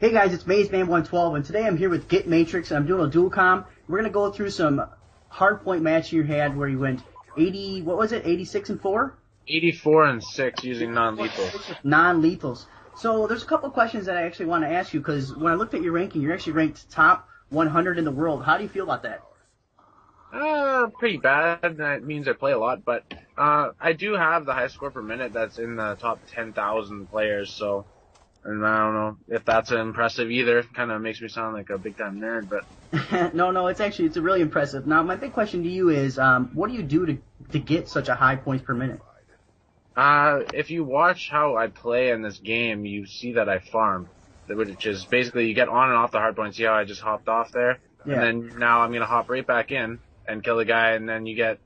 Hey guys, it's Maizeman112, and today I'm here with Get Matrix, and I'm doing a dual comm. We're going to go through some hardpoint match you had where you went 80, what was it, 86 and 4? 84 and 6 using non-lethals. Non-lethals. So there's a couple questions that I actually want to ask you, because when I looked at your ranking, you're actually ranked top 100 in the world. How do you feel about that? Pretty bad. That means I play a lot, but I do have the highest score per minute that's in the top 10,000 players, so... And I don't know if that's impressive either. Kind of makes me sound like a big-time nerd, but... No, it's really impressive. Now, my big question to you is, what do you do to get such a high points per minute? If you watch how I play in this game, you see that I farm. Which is basically you get on and off the hard point. See how I just hopped off there? Yeah. And then now I'm going to hop right back in and kill the guy, and then you get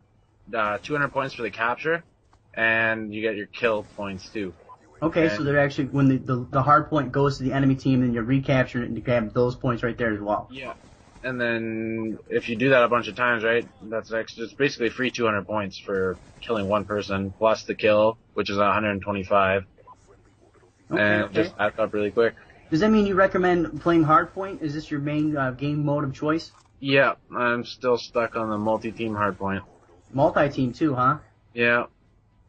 200 points for the capture, and you get your kill points too. Okay, so they're actually, when the hard point goes to the enemy team, then you're recapturing it and you grab those points right there as well. Yeah. And then if you do that a bunch of times, right, that's it's basically free 200 points for killing one person, plus the kill, which is 125. And just adds up really quick. Does that mean you recommend playing hardpoint? Is this your main game mode of choice? Yeah, I'm still stuck on the multi-team hardpoint. Multi-team too, huh? Yeah.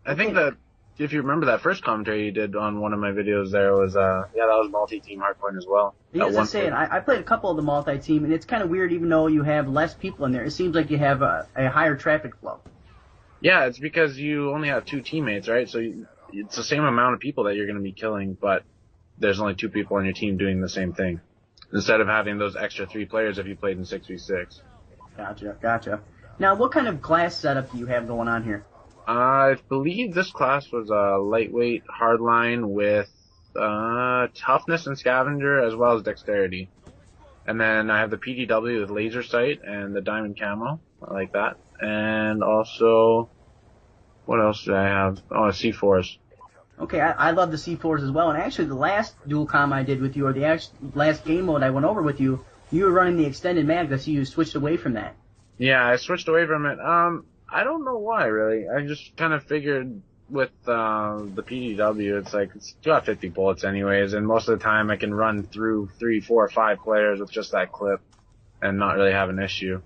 I think that if you remember that first commentary you did on one of my videos there was, that was multi-team hardpoint as well. Yeah, as I say, I played a couple of the multi-team, and it's kind of weird even though you have less people in there. It seems like you have a higher traffic flow. Yeah, it's because you only have two teammates, right? So it's the same amount of people that you're going to be killing, but there's only two people on your team doing the same thing. Instead of having those extra 3 players if you played in 6v6. Gotcha. Now, what kind of class setup do you have going on here? I believe this class was a lightweight hardline with toughness and scavenger as well as dexterity. And then I have the PDW with laser sight and the diamond camo. I like that. And also, what else do I have? Oh, C4s. Okay, I love the C4s as well. And actually, the last dual comm I did with you, or the last game mode I went over with you, you were running the extended mag. I see you switched away from that. Yeah, I switched away from it. I don't know why, really. I just kind of figured with the PDW, it's like, it's got 50 bullets anyways, and most of the time I can run through 3, 4, 5 players with just that clip and not really have an issue.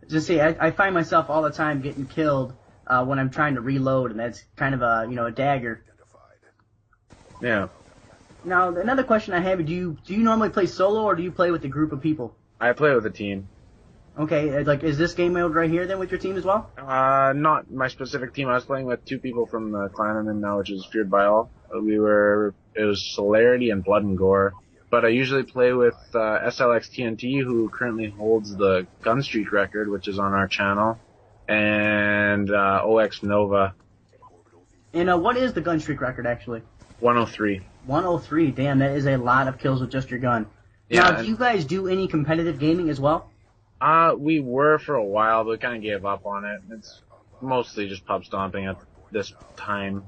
Just see, I find myself all the time getting killed when I'm trying to reload, and that's kind of a dagger. Yeah. Now, another question I have, do you normally play solo, or do you play with a group of people? I play with a team. Okay, like, is this game mode right here then with your team as well? Not my specific team. I was playing with 2 people from the clan I'm in now, which is Feared by All. It was Celerity and Blood and Gore. But I usually play with SLX TNT, who currently holds the gun streak record, which is on our channel, and OX Nova. And what is the gun streak record, actually? 103. 103, damn, that is a lot of kills with just your gun. Yeah, now, do you guys do any competitive gaming as well? We were for a while, but we kind of gave up on it. It's mostly just pub stomping at this time.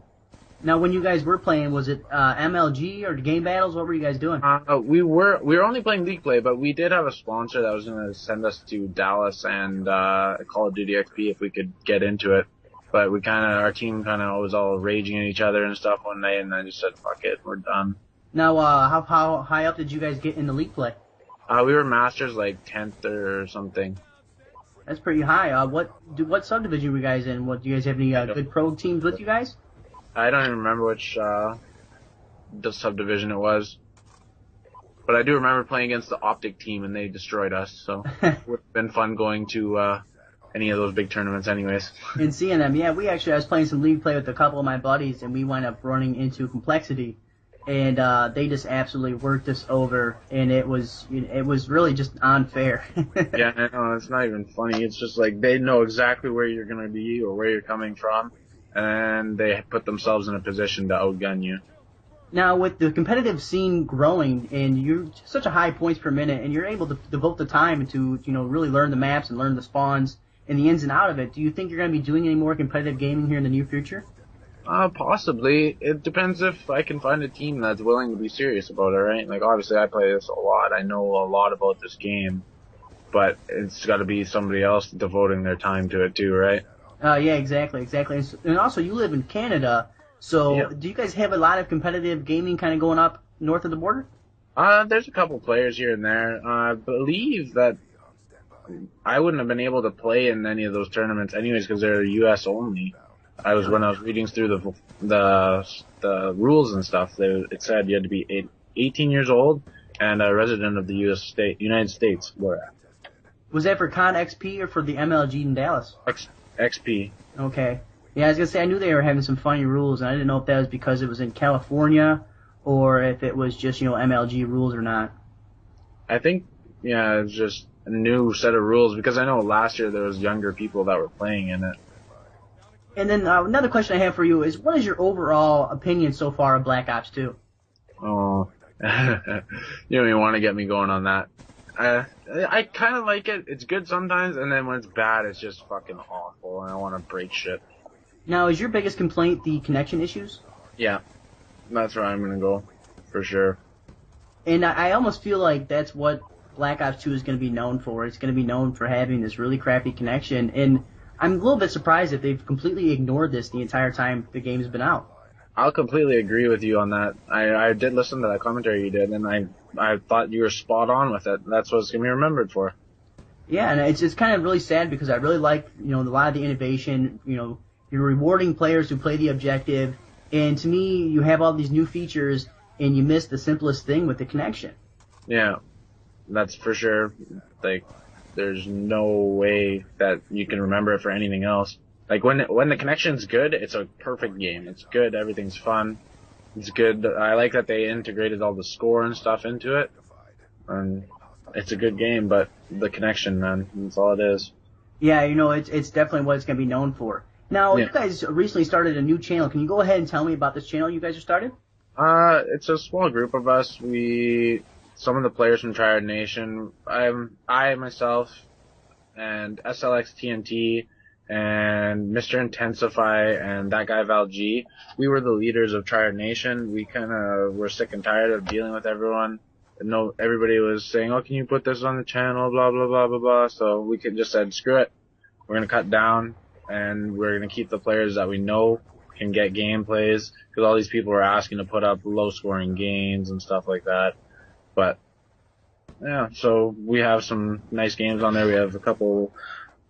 Now, when you guys were playing, was it MLG or game battles? What were you guys doing? We were only playing League Play, but we did have a sponsor that was going to send us to Dallas and Call of Duty XP if we could get into it. But our team was all raging at each other and stuff one night, and I just said, fuck it, we're done. Now, how high up did you guys get in the League Play? We were Masters, like 10th or something. That's pretty high. What subdivision were you guys in? Do you guys have any good pro teams with you guys? I don't even remember which the subdivision it was. But I do remember playing against the Optic team, and they destroyed us, so it would have been fun going to any of those big tournaments anyways. And seeing them, yeah, I was playing some League Play with a couple of my buddies, and we wound up running into Complexity. And they just absolutely worked us over, and it was really just unfair. Yeah, I know, it's not even funny. It's just like they know exactly where you're going to be or where you're coming from, and they put themselves in a position to outgun you. Now, with the competitive scene growing, and you're such a high points per minute, and you're able to devote the time to really learn the maps and learn the spawns and the ins and out of it, do you think you're going to be doing any more competitive gaming here in the near future? Possibly. It depends if I can find a team that's willing to be serious about it, right? Like, obviously, I play this a lot. I know a lot about this game. But it's got to be somebody else devoting their time to it, too, right? Yeah, exactly. And also, you live in Canada, so yeah. Do you guys have a lot of competitive gaming kind of going up north of the border? There's a couple players here and there. I believe that I wouldn't have been able to play in any of those tournaments anyways because they're U.S. only. When I was reading through the rules and stuff, it said you had to be 18 years old and a resident of the United States. Was that for Con XP or for the MLG in Dallas? XP. Okay. Yeah, I was gonna say I knew they were having some funny rules, and I didn't know if that was because it was in California or if it was just MLG rules or not. I think it's just a new set of rules because I know last year there was younger people that were playing in it. And then another question I have for you is, what is your overall opinion so far of Black Ops 2? Oh, you don't even want to get me going on that. I kind of like it. It's good sometimes, and then when it's bad, it's just fucking awful, and I want to break shit. Now, is your biggest complaint the connection issues? Yeah, that's where I'm gonna go, for sure. And I almost feel like that's what Black Ops 2 is going to be known for. It's going to be known for having this really crappy connection, and I'm a little bit surprised that they've completely ignored this the entire time the game's been out. I'll completely agree with you on that. I did listen to that commentary you did, and I thought you were spot on with it. That's what it's going to be remembered for. Yeah, and it's kind of really sad because I really like, a lot of the innovation. You're rewarding players who play the objective, and to me, you have all these new features, and you miss the simplest thing with the connection. Yeah, that's for sure. Like, there's no way that you can remember it for anything else. Like, when the connection's good, it's a perfect game. It's good, everything's fun. It's good. I like that they integrated all the score and stuff into it. And it's a good game, but the connection, man, that's all it is. Yeah, it's definitely what it's going to be known for. Now, You guys recently started a new channel. Can you go ahead and tell me about this channel you guys are started? It's a small group of us. Some of the players from Triad Nation, I myself, and SLX TNT, and Mr. Intensify, and that guy Val G, we were the leaders of Triad Nation. We kind of were sick and tired of dealing with everyone. Everybody was saying, oh, can you put this on the channel, blah, blah, blah, blah, blah. So we just said, screw it. We're going to cut down, and we're going to keep the players that we know can get gameplays, because all these people are asking to put up low-scoring games and stuff like that. But, yeah, so we have some nice games on there. We have a couple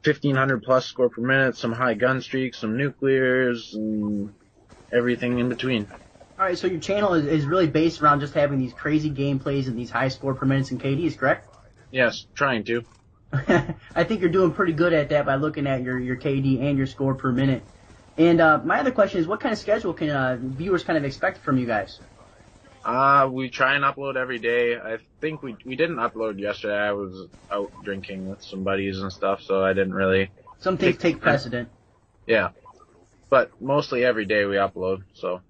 1,500-plus score per minute, some high gun streaks, some nuclears, and everything in between. All right, so your channel is really based around just having these crazy gameplays and these high score per minutes and KDs, correct? Yes, trying to. I think you're doing pretty good at that by looking at your KD and your score per minute. And my other question is, what kind of schedule can viewers kind of expect from you guys? We try and upload every day. I think we didn't upload yesterday. I was out drinking with some buddies and stuff, so I didn't really... Some things take precedent. Yeah. But mostly every day we upload, so...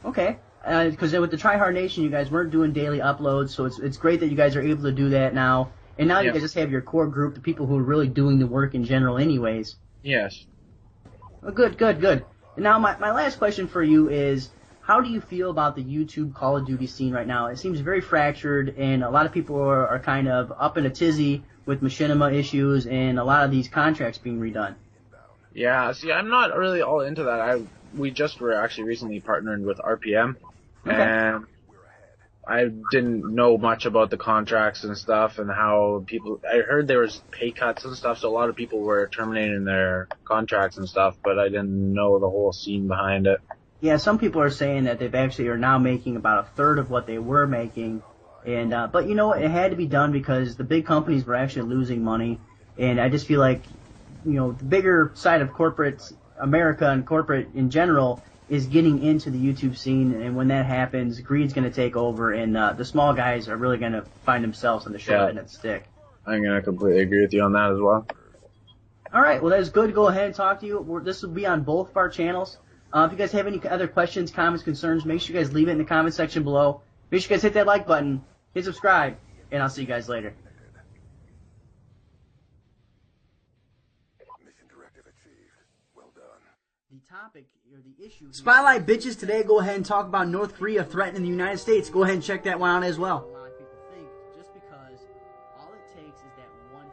Okay. Because with the Try Hard Nation, you guys weren't doing daily uploads, so it's great that you guys are able to do that now. And now you guys just have your core group, the people who are really doing the work in general anyways. Yes. Well, good. And now my last question for you is, how do you feel about the YouTube Call of Duty scene right now? It seems very fractured, and a lot of people are kind of up in a tizzy with machinima issues and a lot of these contracts being redone. Yeah, see, I'm not really all into that. We just were actually recently partnered with RPM, and I didn't know much about the contracts and stuff and how I heard there was pay cuts and stuff, so a lot of people were terminating their contracts and stuff, but I didn't know the whole scene behind it. Yeah, some people are saying that they've actually are now making about a third of what they were making, and but it had to be done because the big companies were actually losing money, and I just feel like, the bigger side of corporate America and corporate in general is getting into the YouTube scene, and when that happens, greed's going to take over, and the small guys are really going to find themselves on the short end of the stick. I'm going to completely agree with you on that as well. All right, well, that's good to go ahead and talk to you. This will be on both of our channels. If you guys have any other questions, comments, concerns, make sure you guys leave it in the comment section below. Make sure you guys hit that like button, hit subscribe, and I'll see you guys later. Mission directive achieved. Well done. The topic, or the issue... Spotlight bitches, today go ahead and talk about North Korea threatening the United States. Go ahead and check that one out as well. A lot of people think just because all it takes is that one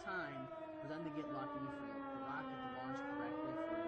time for them to get lucky, for